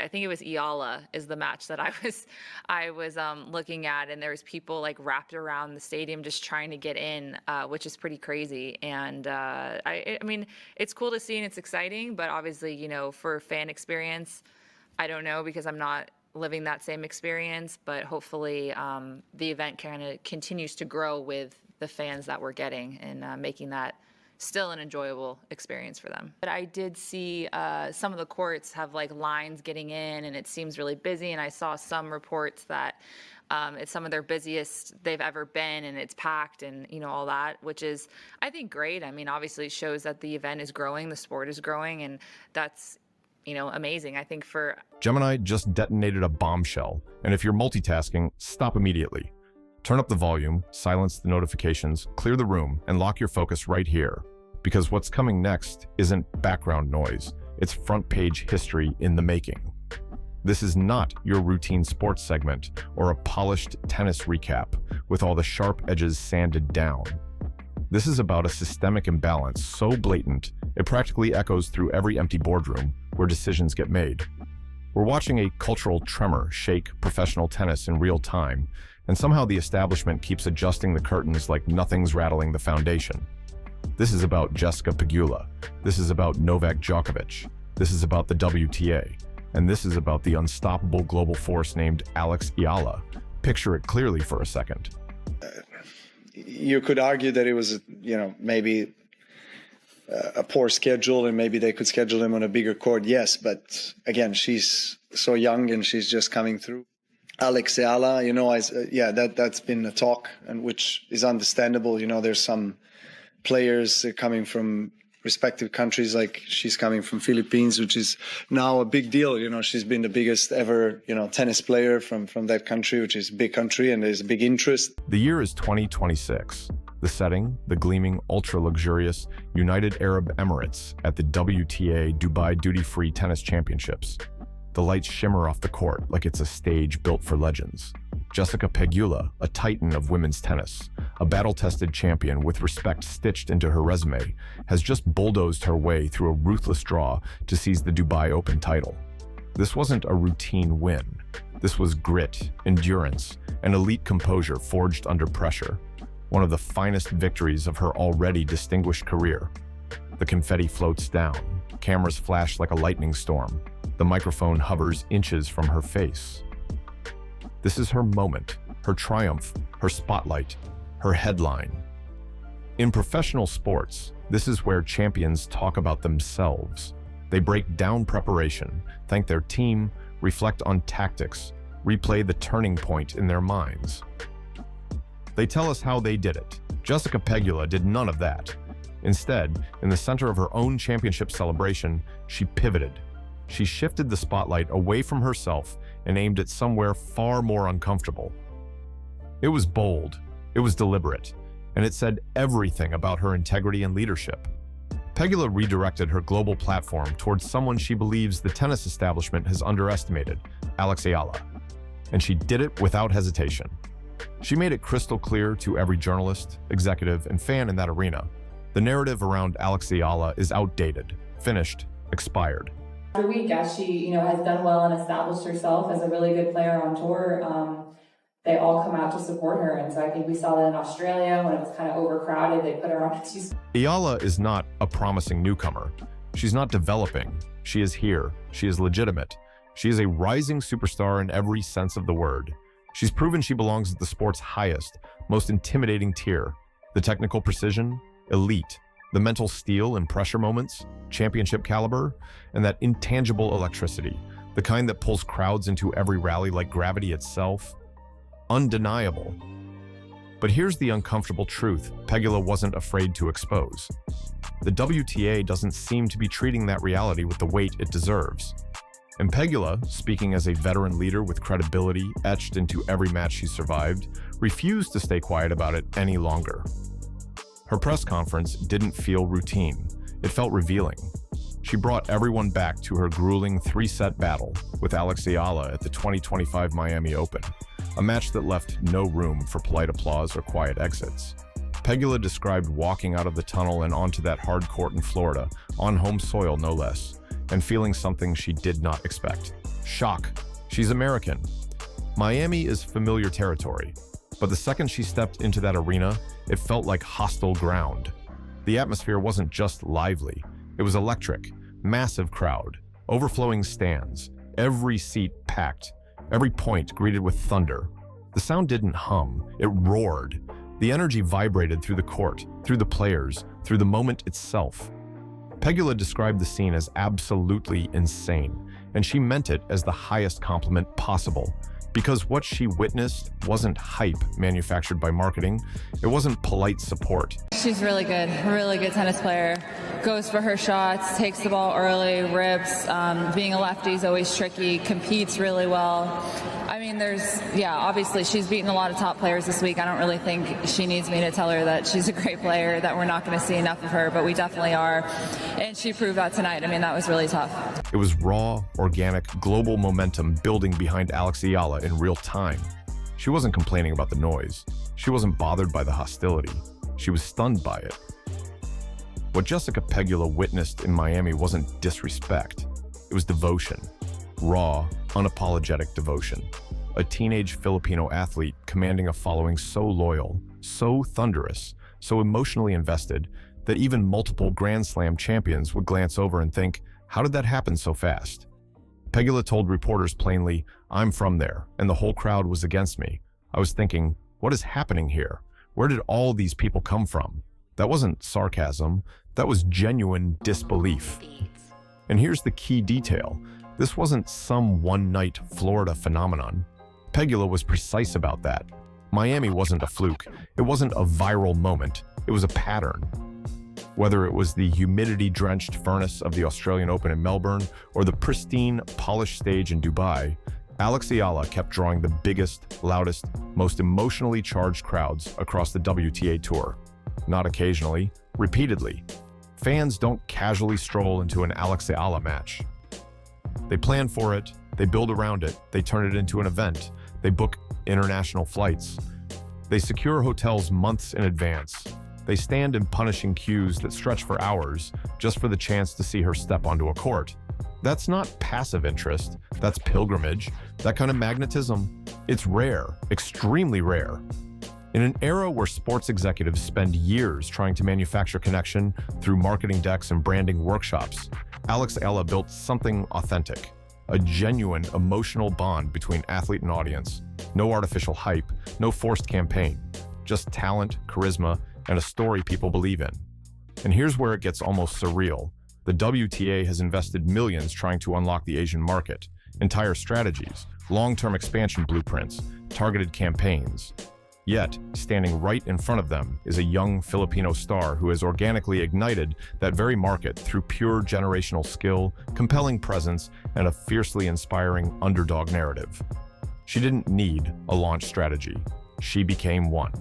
I think it was Eala is the match that I was looking at, and there's people like wrapped around the stadium just trying to get in, which is pretty crazy. And I mean, it's cool to see and it's exciting, but obviously, you know, for fan experience, I don't know because I'm not living that same experience, but hopefully the event kind of continues to grow with the fans that we're getting and making that still an enjoyable experience for them. But I did see some of the courts have like lines getting in and it seems really busy, and I saw some reports that it's some of their busiest they've ever been and it's packed and, you know, all that, which is, I think, great. I mean, obviously it shows that the event is growing, the sport is growing, and that's, you know, amazing. I think for Gemini just detonated a bombshell, and if you're multitasking, stop immediately. Turn up the volume, silence the notifications, clear the room, and lock your focus right here. Because what's coming next isn't background noise, it's front page history in the making. This is not your routine sports segment or a polished tennis recap with all the sharp edges sanded down. This is about a systemic imbalance so blatant, it practically echoes through every empty boardroom where decisions get made. We're watching a cultural tremor shake professional tennis in real time, and somehow the establishment keeps adjusting the curtains like nothing's rattling the foundation. This is about Jessica Pegula. This is about Novak Djokovic. This is about the WTA. And this is about the unstoppable global force named Alex Eala. Picture it clearly for a second. You could argue that it was, you know, maybe a poor schedule and maybe they could schedule him on a bigger court. Yes, but again, she's so young and she's just coming through. Alex Eala, you know, that's been a talk, and which is understandable. You know, there's some players coming from respective countries, like she's coming from Philippines, which is now a big deal. You know, she's been the biggest ever, you know, tennis player from that country, which is a big country, and there's a big interest. The year is 2026. The setting, the gleaming, ultra-luxurious United Arab Emirates at the WTA Dubai Duty-Free Tennis Championships. The lights shimmer off the court like it's a stage built for legends. Jessica Pegula, a titan of women's tennis, a battle-tested champion with respect stitched into her resume, has just bulldozed her way through a ruthless draw to seize the Dubai Open title. This wasn't a routine win. This was grit, endurance, and elite composure forged under pressure. One of the finest victories of her already distinguished career. The confetti floats down. Cameras flash like a lightning storm. The microphone hovers inches from her face. This is her moment, her triumph, her spotlight, her headline. In professional sports, this is where champions talk about themselves. They break down preparation, thank their team, reflect on tactics, replay the turning point in their minds. They tell us how they did it. Jessica Pegula did none of that. Instead, in the center of her own championship celebration, she pivoted. She shifted the spotlight away from herself and aimed it somewhere far more uncomfortable. It was bold, it was deliberate, and it said everything about her integrity and leadership. Pegula redirected her global platform towards someone she believes the tennis establishment has underestimated, Alex Eala. And she did it without hesitation. She made it crystal clear to every journalist, executive, and fan in that arena. The narrative around Alex Eala is outdated, finished, expired. Every week, as she, has done well and established herself as a really good player on tour, they all come out to support her. And so I think we saw that in Australia when it was kind of overcrowded. They put her on. Eala is not a promising newcomer. She's not developing. She is here. She is legitimate. She is a rising superstar in every sense of the word. She's proven she belongs at the sport's highest, most intimidating tier. The technical precision, elite. The mental steel and pressure moments, championship caliber, and that intangible electricity, the kind that pulls crowds into every rally like gravity itself. Undeniable. But here's the uncomfortable truth Pegula wasn't afraid to expose. The WTA doesn't seem to be treating that reality with the weight it deserves. And Pegula, speaking as a veteran leader with credibility etched into every match she survived, refused to stay quiet about it any longer. Her press conference didn't feel routine. It felt revealing. She brought everyone back to her grueling 3-set battle with Alex Eala at the 2025 Miami Open, a match that left no room for polite applause or quiet exits. Pegula described walking out of the tunnel and onto that hard court in Florida, on home soil no less, and feeling something she did not expect. Shock. She's American. Miami is familiar territory, but the second she stepped into that arena, it felt like hostile ground. The atmosphere wasn't just lively, it was electric. Massive crowd, overflowing stands, every seat packed, every point greeted with thunder. The sound didn't hum, it roared. The energy vibrated through the court, through the players, through the moment itself. Pegula described the scene as absolutely insane, and she meant it as the highest compliment possible. Because what she witnessed wasn't hype manufactured by marketing, it wasn't polite support. She's really good tennis player. Goes for her shots, takes the ball early, rips. Being a lefty is always tricky, competes really well. I mean, obviously she's beaten a lot of top players this week. I don't really think she needs me to tell her that she's a great player, that we're not going to see enough of her, but we definitely are. And she proved that tonight. I mean, that was really tough. It was raw, organic, global momentum building behind Alex Eala in real time. She wasn't complaining about the noise. She wasn't bothered by the hostility. She was stunned by it. What Jessica Pegula witnessed in Miami wasn't disrespect. It was devotion. Raw, unapologetic devotion. A teenage Filipino athlete commanding a following so loyal, so thunderous, so emotionally invested that even multiple Grand Slam champions would glance over and think, how did that happen so fast? Pegula told reporters plainly, I'm from there, and the whole crowd was against me. I was thinking, what is happening here? Where did all these people come from? That wasn't sarcasm, that was genuine disbelief. And here's the key detail. This wasn't some one-night Florida phenomenon. Pegula was precise about that. Miami wasn't a fluke. It wasn't a viral moment. It was a pattern. Whether it was the humidity-drenched furnace of the Australian Open in Melbourne or the pristine, polished stage in Dubai, Alex Eala kept drawing the biggest, loudest, most emotionally charged crowds across the WTA Tour. Not occasionally, repeatedly. Fans don't casually stroll into an Alex Eala match. They plan for it, they build around it, they turn it into an event, they book international flights. They secure hotels months in advance. They stand in punishing queues that stretch for hours just for the chance to see her step onto a court. That's not passive interest, that's pilgrimage. That kind of magnetism, it's rare, extremely rare. In an era where sports executives spend years trying to manufacture connection through marketing decks and branding workshops, Alex Eala built something authentic, a genuine emotional bond between athlete and audience. No artificial hype, no forced campaign, just talent, charisma, and a story people believe in. And here's where it gets almost surreal. The WTA has invested millions trying to unlock the Asian market, entire strategies, long-term expansion blueprints, targeted campaigns. Yet, standing right in front of them is a young Filipino star who has organically ignited that very market through pure generational skill, compelling presence, and a fiercely inspiring underdog narrative. She didn't need a launch strategy. She became one.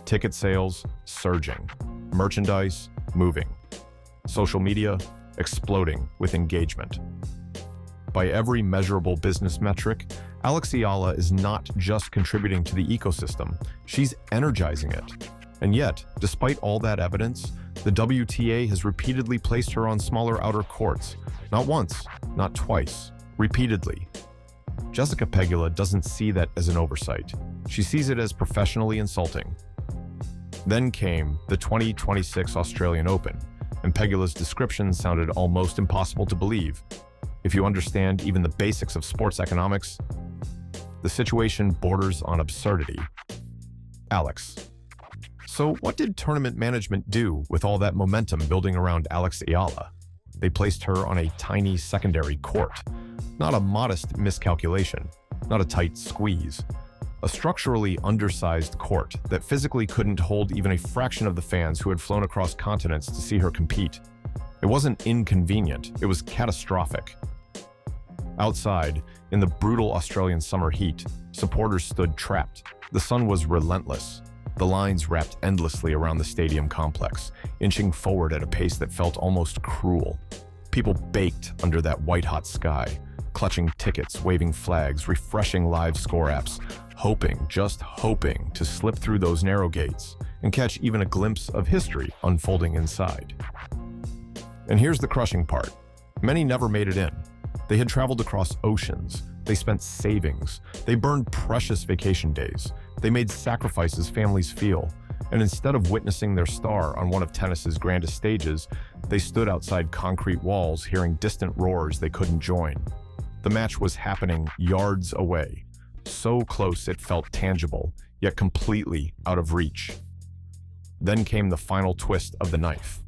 Ticket sales surging, merchandise moving, social media exploding with engagement. By every measurable business metric, Alex Eala is not just contributing to the ecosystem, she's energizing it. And yet, despite all that evidence, the WTA has repeatedly placed her on smaller outer courts. Not once, not twice, repeatedly. Jessica Pegula doesn't see that as an oversight. She sees it as professionally insulting. Then came the 2026 Australian Open, and Pegula's description sounded almost impossible to believe. If you understand even the basics of sports economics, the situation borders on absurdity. Alex. So what did tournament management do with all that momentum building around Alex Eala? They placed her on a tiny secondary court. Not a modest miscalculation, not a tight squeeze. A structurally undersized court that physically couldn't hold even a fraction of the fans who had flown across continents to see her compete. It wasn't inconvenient, it was catastrophic. Outside, in the brutal Australian summer heat, supporters stood trapped. The sun was relentless. The lines wrapped endlessly around the stadium complex, inching forward at a pace that felt almost cruel. People baked under that white-hot sky, clutching tickets, waving flags, refreshing live score apps, hoping, just hoping, to slip through those narrow gates and catch even a glimpse of history unfolding inside. And here's the crushing part. Many never made it in. They had traveled across oceans. They spent savings. They burned precious vacation days. They made sacrifices families feel. And instead of witnessing their star on one of tennis's grandest stages, they stood outside concrete walls hearing distant roars they couldn't join. The match was happening yards away, so close it felt tangible, yet completely out of reach. Then came the final twist of the knife.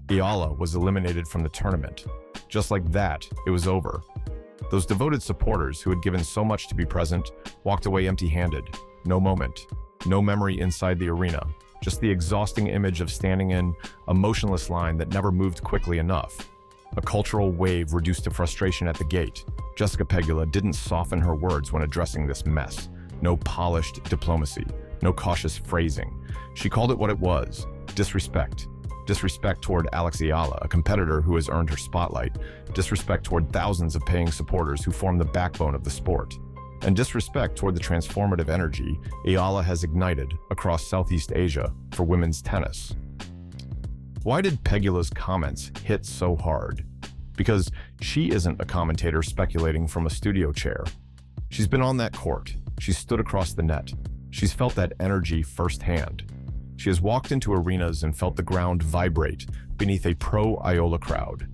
Eala was eliminated from the tournament. Just like that, it was over. Those devoted supporters who had given so much to be present walked away empty-handed. No moment, no memory inside the arena, just the exhausting image of standing in a motionless line that never moved quickly enough. A cultural wave reduced to frustration at the gate. Jessica Pegula didn't soften her words when addressing this mess. No polished diplomacy, no cautious phrasing. She called it what it was: disrespect. Disrespect toward Alex Eala, a competitor who has earned her spotlight. Disrespect toward thousands of paying supporters who form the backbone of the sport. And disrespect toward the transformative energy Eala has ignited across Southeast Asia for women's tennis. Why did Pegula's comments hit so hard? Because she isn't a commentator speculating from a studio chair. She's been on that court. She's stood across the net. She's felt that energy firsthand. She has walked into arenas and felt the ground vibrate beneath a pro-Eala crowd.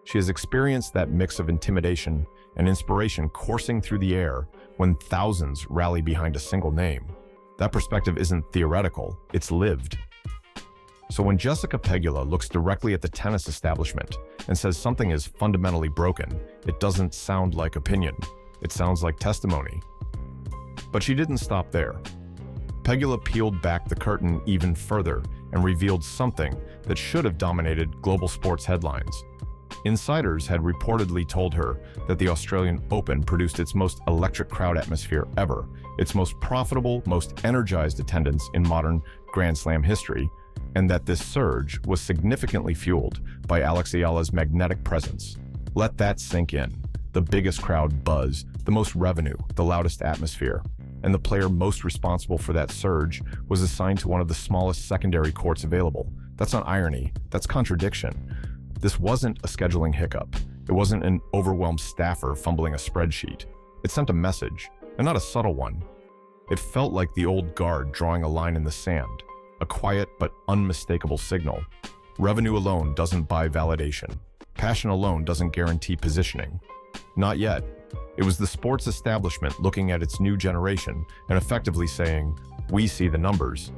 She has experienced that mix of intimidation and inspiration coursing through the air when thousands rally behind a single name. That perspective isn't theoretical, it's lived. So when Jessica Pegula looks directly at the tennis establishment and says something is fundamentally broken, it doesn't sound like opinion. It sounds like testimony. But she didn't stop there. Pegula peeled back the curtain even further and revealed something that should have dominated global sports headlines. Insiders had reportedly told her that the Australian Open produced its most electric crowd atmosphere ever, its most profitable, most energized attendance in modern Grand Slam history, and that this surge was significantly fueled by Alex Eala's magnetic presence. Let that sink in. The biggest crowd buzz, the most revenue, the loudest atmosphere. And the player most responsible for that surge was assigned to one of the smallest secondary courts available. That's not irony, that's contradiction. This wasn't a scheduling hiccup. It wasn't an overwhelmed staffer fumbling a spreadsheet. It sent a message, and not a subtle one. It felt like the old guard drawing a line in the sand, a quiet but unmistakable signal. Revenue alone doesn't buy validation. Passion alone doesn't guarantee positioning. Not yet. It was the sports establishment looking at its new generation and effectively saying, "We see the numbers,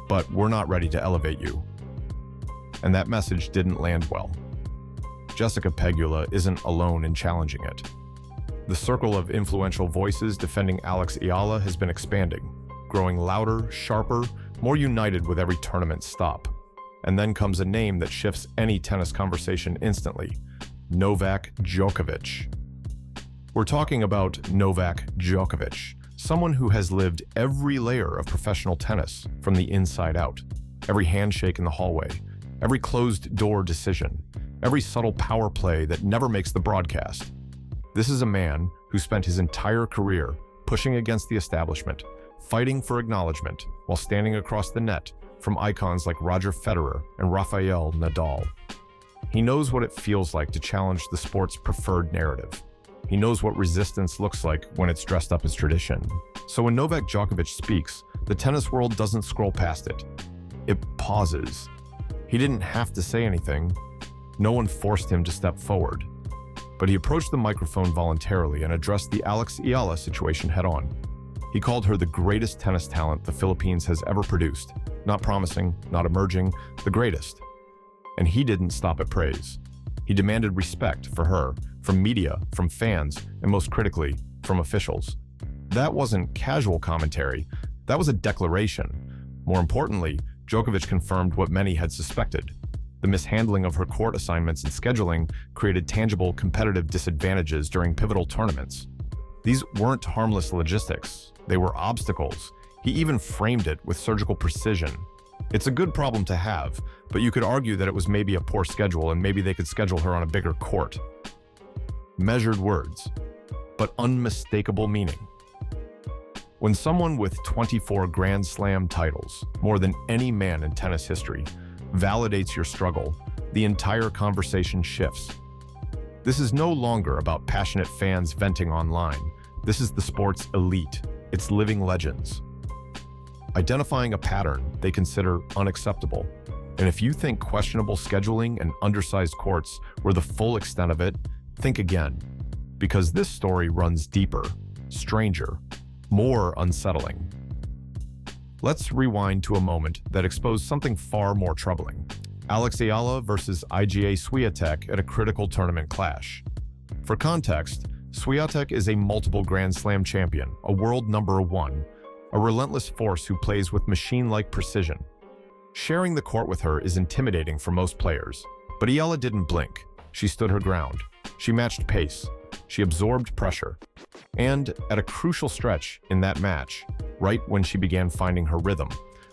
but we're not ready to elevate you." And that message didn't land well. Jessica Pegula isn't alone in challenging it. The circle of influential voices defending Alex Eala has been expanding, growing louder, sharper, more united with every tournament stop. And then comes a name that shifts any tennis conversation instantly: Novak Djokovic. We're talking about Novak Djokovic, someone who has lived every layer of professional tennis from the inside out. Every handshake in the hallway, every closed-door decision, every subtle power play that never makes the broadcast. This is a man who spent his entire career pushing against the establishment, fighting for acknowledgement while standing across the net from icons like Roger Federer and Rafael Nadal. He knows what it feels like to challenge the sport's preferred narrative. He knows what resistance looks like when it's dressed up as tradition. So when Novak Djokovic speaks, the tennis world doesn't scroll past it. It pauses. He didn't have to say anything. No one forced him to step forward. But he approached the microphone voluntarily and addressed the Alex Eala situation head-on. He called her the greatest tennis talent the Philippines has ever produced. Not promising, not emerging, the greatest. And he didn't stop at praise. He demanded respect for her, from media, from fans, and most critically, from officials. That wasn't casual commentary, that was a declaration. More importantly, Djokovic confirmed what many had suspected. The mishandling of her court assignments and scheduling created tangible competitive disadvantages during pivotal tournaments. These weren't harmless logistics, they were obstacles. He even framed it with surgical precision. It's a good problem to have, but you could argue that it was maybe a poor schedule and maybe they could schedule her on a bigger court. Measured words, but unmistakable meaning. When someone with 24 Grand Slam titles, more than any man in tennis history, validates your struggle, the entire conversation shifts. This is no longer about passionate fans venting online. This is the sport's elite, its living legends. Identifying a pattern they consider unacceptable. And if you think questionable scheduling and undersized courts were the full extent of it, think again. Because this story runs deeper, stranger, more unsettling. Let's rewind to a moment that exposed something far more troubling. Alex Eala versus IGA Swiatek at a critical tournament clash. For context, Swiatek is a multiple Grand Slam champion, a world number 1, a relentless force who plays with machine-like precision. Sharing the court with her is intimidating for most players, but Eala didn't blink. She stood her ground. She matched pace. She absorbed pressure. And at a crucial stretch in that match, right when she began finding her rhythm,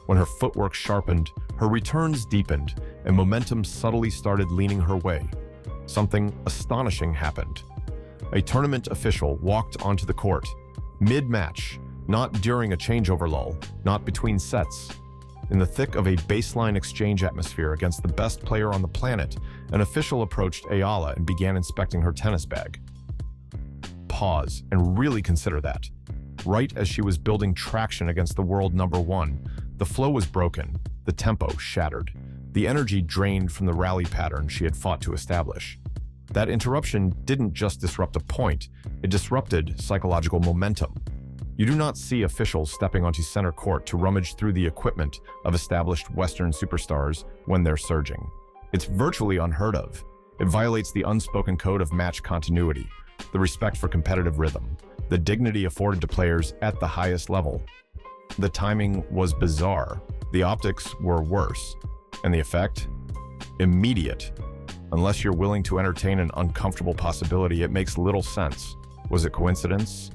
when her footwork sharpened, her returns deepened, and momentum subtly started leaning her way, something astonishing happened. A tournament official walked onto the court, mid-match, not during a changeover lull, not between sets. In the thick of a baseline exchange atmosphere against the best player on the planet, an official approached Eala and began inspecting her tennis bag. Pause and really consider that. Right as she was building traction against the world number 1, the flow was broken, the tempo shattered, the energy drained from the rally pattern she had fought to establish. That interruption didn't just disrupt a point, it disrupted psychological momentum. You do not see officials stepping onto center court to rummage through the equipment of established Western superstars when they're surging. It's virtually unheard of. It violates the unspoken code of match continuity, the respect for competitive rhythm, the dignity afforded to players at the highest level. The timing was bizarre, the optics were worse, and the effect? Immediate. Unless you're willing to entertain an uncomfortable possibility, it makes little sense. Was it coincidence?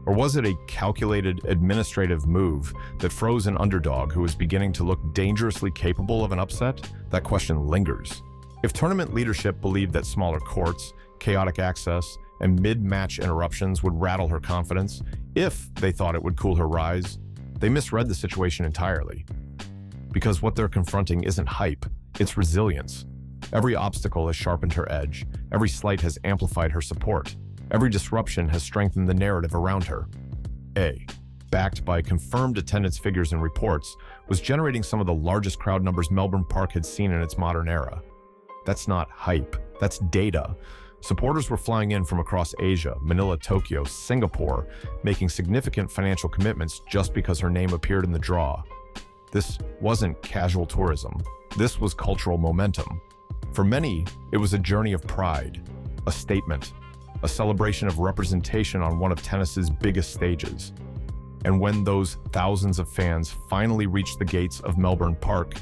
Or was it a calculated administrative move that froze an underdog who was beginning to look dangerously capable of an upset? That question lingers. If tournament leadership believed that smaller courts, chaotic access, and mid-match interruptions would rattle her confidence, if they thought it would cool her rise, they misread the situation entirely. Because what they're confronting isn't hype, it's resilience. Every obstacle has sharpened her edge, every slight has amplified her support, every disruption has strengthened the narrative around her. Backed by confirmed attendance figures and reports, was generating some of the largest crowd numbers Melbourne Park had seen in its modern era. That's not hype, that's data. Supporters were flying in from across Asia, Manila, Tokyo, Singapore, making significant financial commitments just because her name appeared in the draw. This wasn't casual tourism. This was cultural momentum. For many, it was a journey of pride, a statement, a celebration of representation on one of tennis's biggest stages. And when those thousands of fans finally reached the gates of Melbourne Park,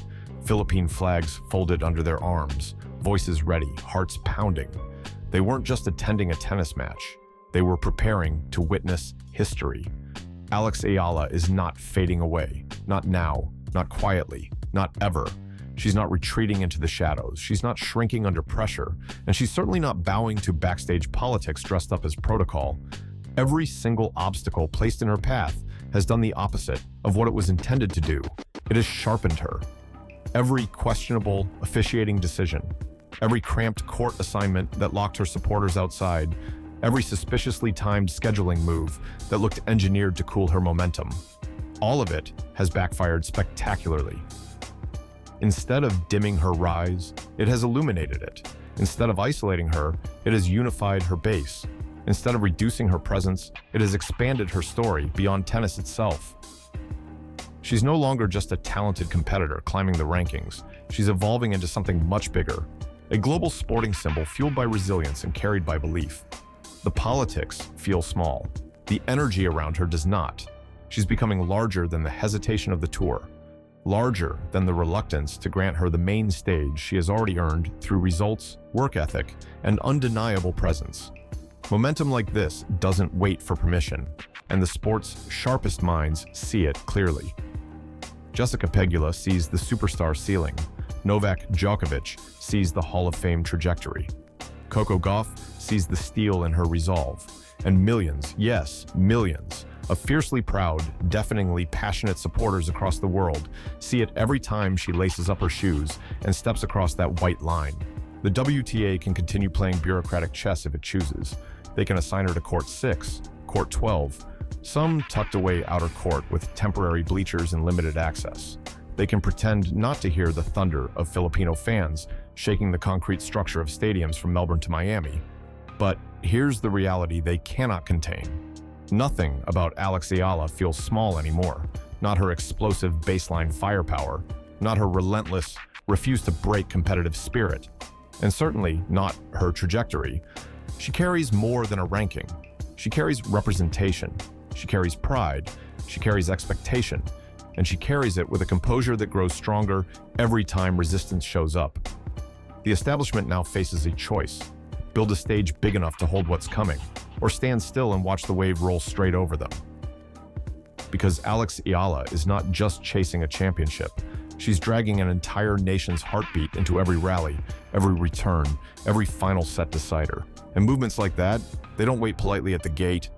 Philippine flags folded under their arms, voices ready, hearts pounding. They weren't just attending a tennis match. They were preparing to witness history. Alex Eala is not fading away. Not now, not quietly, not ever. She's not retreating into the shadows. She's not shrinking under pressure. And she's certainly not bowing to backstage politics dressed up as protocol. Every single obstacle placed in her path has done the opposite of what it was intended to do. It has sharpened her. Every questionable officiating decision, every cramped court assignment that locked her supporters outside, every suspiciously timed scheduling move that looked engineered to cool her momentum. All of it has backfired spectacularly. Instead of dimming her rise, it has illuminated it. Instead of isolating her, it has unified her base. Instead of reducing her presence, it has expanded her story beyond tennis itself. She's no longer just a talented competitor climbing the rankings. She's evolving into something much bigger. A global sporting symbol fueled by resilience and carried by belief. The politics feel small. The energy around her does not. She's becoming larger than the hesitation of the tour. Larger than the reluctance to grant her the main stage she has already earned through results, work ethic, and undeniable presence. Momentum like this doesn't wait for permission, and the sport's sharpest minds see it clearly. Jessica Pegula sees the superstar ceiling. Novak Djokovic sees the Hall of Fame trajectory. Coco Gauff sees the steel in her resolve. And millions, yes, millions, of fiercely proud, deafeningly passionate supporters across the world see it every time she laces up her shoes and steps across that white line. The WTA can continue playing bureaucratic chess if it chooses. They can assign her to court 6, court 12, some tucked away outer court with temporary bleachers and limited access. They can pretend not to hear the thunder of Filipino fans shaking the concrete structure of stadiums from Melbourne to Miami. But here's the reality they cannot contain. Nothing about Alex Eala feels small anymore. Not her explosive baseline firepower, not her relentless, refuse-to-break competitive spirit, and certainly not her trajectory. She carries more than a ranking. She carries representation. She carries pride. She carries expectation. And she carries it with a composure that grows stronger every time resistance shows up. The establishment now faces a choice. Build a stage big enough to hold what's coming, or stand still and watch the wave roll straight over them. Because Alex Eala is not just chasing a championship. She's dragging an entire nation's heartbeat into every rally, every return, every final set decider. And movements like that, they don't wait politely at the gate.